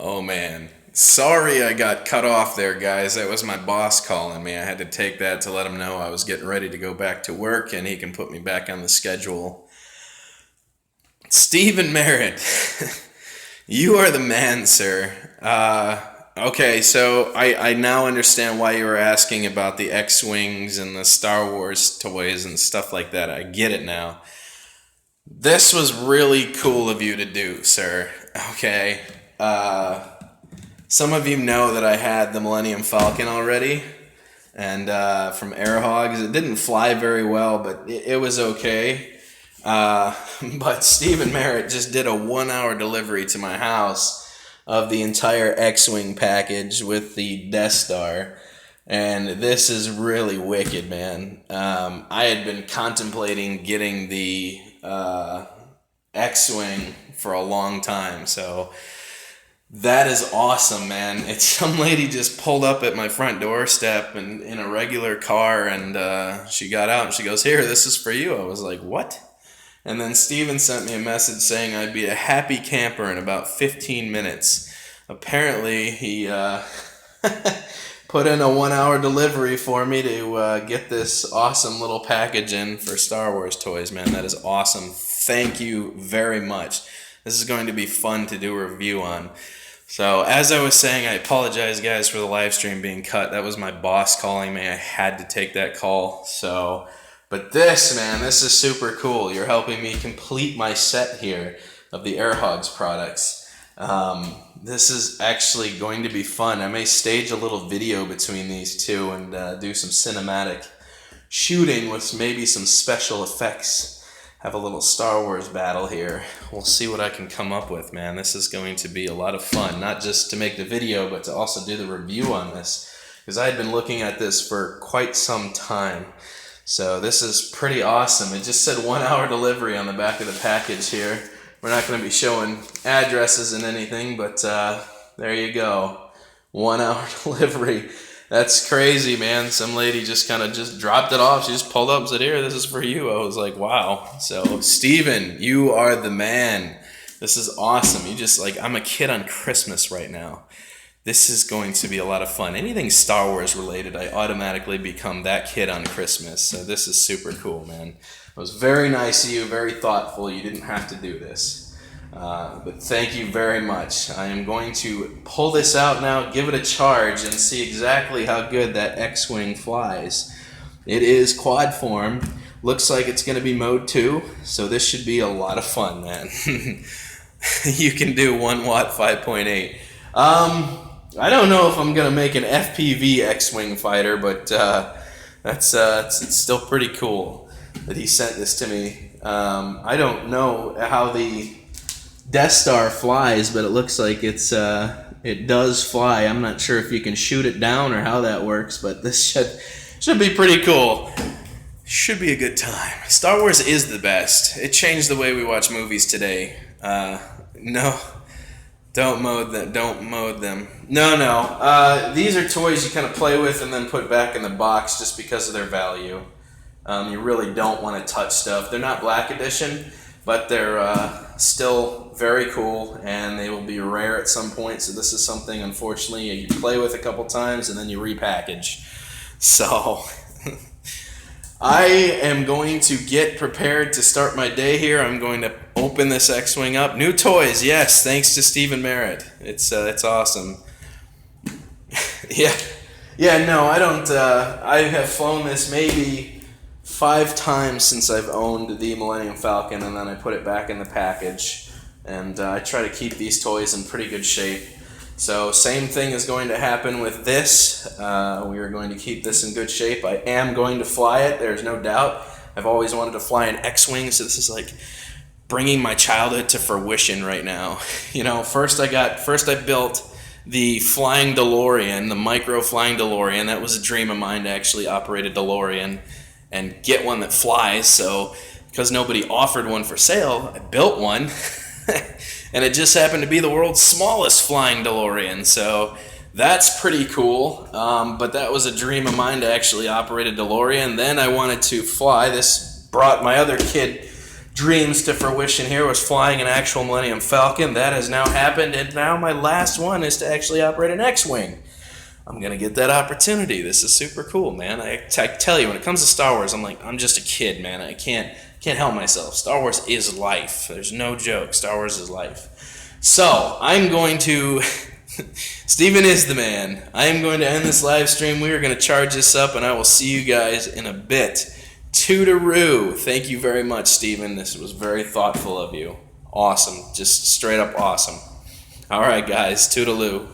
Oh man. Sorry I got cut off there, guys. That was my boss calling me. I had to take that to let him know I was getting ready to go back to work and he can put me back on the schedule. Stephen Merritt, you are the man, sir. Okay, so I now understand why you were asking about the X-Wings and the Star Wars toys and stuff like that. I get it now. This was really cool of you to do, sir. Okay. Some of you know that I had the Millennium Falcon already, and from Air Hogs. It didn't fly very well, but it was okay. Uh, but Stephen Merritt just did a 1 hour delivery to my house of the entire X-Wing package with the Death Star. And this is really wicked, man. I had been contemplating getting the X-Wing for a long time, so that is awesome, man. It's some lady just pulled up at my front doorstep and in a regular car, and she got out and she goes, "Here, this is for you." I was like, "What?" And then Steven sent me a message saying I'd be a happy camper in about 15 minutes. Apparently, he put in a 1 hour delivery for me to get this awesome little package in for Star Wars toys, man. That is awesome. Thank you very much. This is going to be fun to do a review on. So, as I was saying, I apologize, guys, for the live stream being cut. That was my boss calling me. I had to take that call. But this, man, this is super cool. You're helping me complete my set here of the Air Hogs products. This is actually going to be fun. I may stage a little video between these two and do some cinematic shooting with maybe some special effects. Have a little Star Wars battle here. We'll see what I can come up with, man. This is going to be a lot of fun, not just to make the video, but to also do the review on this, because I had been looking at this for quite some time. So this is pretty awesome. It just said 1 hour delivery on the back of the package here. We're not going to be showing addresses and anything, but there you go. 1 hour delivery. That's crazy, man. Some lady just kind of just dropped it off. She just pulled up and said, "Here, this is for you." I was like, wow. So, Steven, you are the man. This is awesome. You just, like, I'm a kid on Christmas right now. This is going to be a lot of fun. Anything Star Wars related, I automatically become that kid on Christmas. So this is super cool, man. It was very nice of you, very thoughtful. You didn't have to do this. But thank you very much. I am going to pull this out now, give it a charge, and see exactly how good that X-Wing flies. It is quad form. Looks like it's going to be mode 2, so this should be a lot of fun, man. You can do 1 watt 5.8. I don't know if I'm going to make an FPV X-Wing fighter, but it's still pretty cool that he sent this to me. I don't know how the Death Star flies, but it looks like it does fly. I'm not sure if you can shoot it down or how that works, but this should be pretty cool. Should be a good time. Star Wars is the best. It changed the way we watch movies today. No, don't mode them. Don't mode them. No. These are toys you kind of play with and then put back in the box just because of their value. You really don't want to touch stuff. They're not Black Edition, but they're still very cool, and they will be rare at some point. So this is something, unfortunately, you play with a couple times and then you repackage. So I am going to get prepared to start my day here. I'm going to open this X-Wing up. New toys, yes, thanks to Stephen Merritt. It's awesome. No, I don't. I have flown this maybe 5 times since I've owned the Millennium Falcon, and then I put it back in the package. And I try to keep these toys in pretty good shape. So same thing is going to happen with this. We are going to keep this in good shape. I am going to fly it, there's no doubt. I've always wanted to fly an X-Wing, so this is like bringing my childhood to fruition right now. You know, first I built the flying DeLorean, the micro flying DeLorean. That was a dream of mine to actually operate a DeLorean and get one that flies. So because nobody offered one for sale, I built one. And it just happened to be the world's smallest flying DeLorean. So that's pretty cool. But that was a dream of mine to actually operate a DeLorean. Then I wanted to fly. This brought my other kid dreams to fruition here was flying an actual Millennium Falcon. That has now happened, and now my last one is to actually operate an X-Wing. I'm going to get that opportunity. This is super cool, man. I tell you, when it comes to Star Wars, I'm just a kid, man. I can't help myself. Star Wars is life. There's no joke. Star Wars is life. So, I'm going to... Steven is the man. I am going to end this live stream. We are going to charge this up, and I will see you guys in a bit. Tootaroo. Thank you very much, Steven. This was very thoughtful of you. Awesome. Just straight up awesome. All right, guys. Toodaloo.